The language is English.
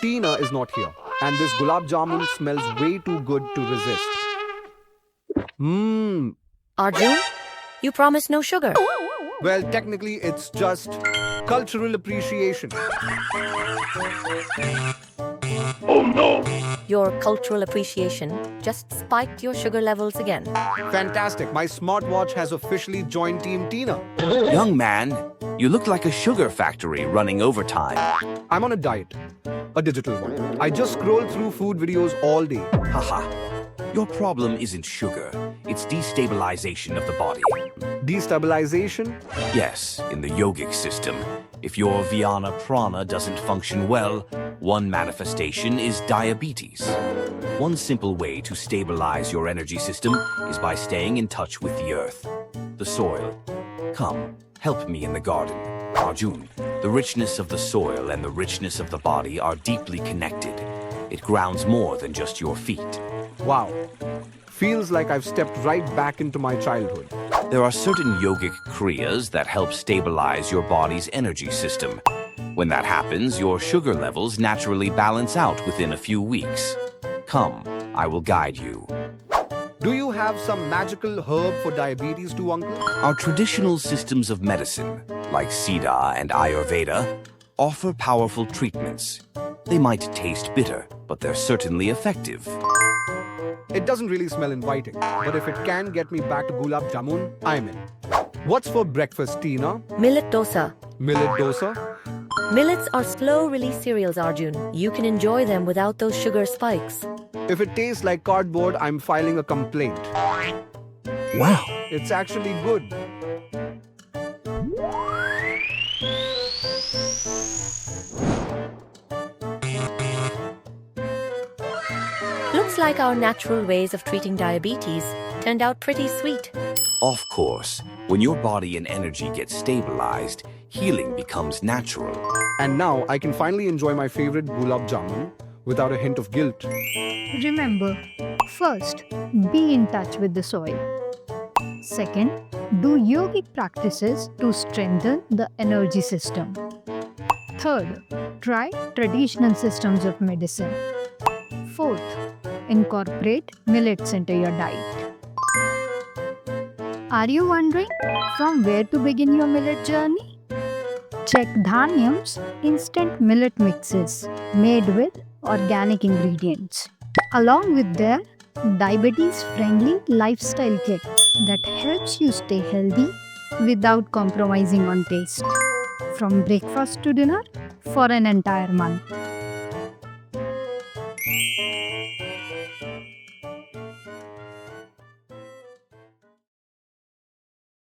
Tina is not here, and this gulab jamun smells way too good to resist. Mmm. Arjun, you promised no sugar. Well, technically, it's just cultural appreciation. Your cultural appreciation just spiked your sugar levels again. Fantastic. My smartwatch has officially joined Team Tina. Young man, you look like a sugar factory running overtime. I'm on a diet, a digital one. I just scroll through food videos all day. Haha. Your problem isn't sugar, it's destabilization of the body. Destabilization? Yes, in the yogic system, if your Vyana prana doesn't function well, one manifestation is diabetes. One simple way to stabilize your energy system is by staying in touch with the earth, the soil. Come, help me in the garden. Arjun, the richness of the soil and the richness of the body are deeply connected. It grounds more than just your feet. Wow. Feels like I've stepped right back into my childhood. There are certain yogic kriyas that help stabilize your body's energy system. When that happens, your sugar levels naturally balance out within a few weeks. Come, I will guide you. Do you have some magical herb for diabetes too, Uncle? Our traditional systems of medicine, like Siddha and Ayurveda, offer powerful treatments. They might taste bitter, but they're certainly effective. It doesn't really smell inviting, but if it can get me back to gulab jamun, I'm in. What's for breakfast, Tina? Millet dosa. Millet dosa? Millets are slow-release cereals, Arjun. You can enjoy them without those sugar spikes. If it tastes like cardboard, I'm filing a complaint. Wow. It's actually good. Looks like our natural ways of treating diabetes turned out pretty sweet. Of course, when your body and energy get stabilized, healing becomes natural. And now I can finally enjoy my favorite gulab jamun without a hint of guilt. Remember, first, be in touch with the soil. Second, do yogic practices to strengthen the energy system. Third, try traditional systems of medicine. Fourth, incorporate millets into your diet. Are you wondering from where to begin your millet journey? Check Dhanyam's instant millet mixes made with organic ingredients, along with their diabetes-friendly lifestyle kit that helps you stay healthy without compromising on taste. From breakfast to dinner for an entire month.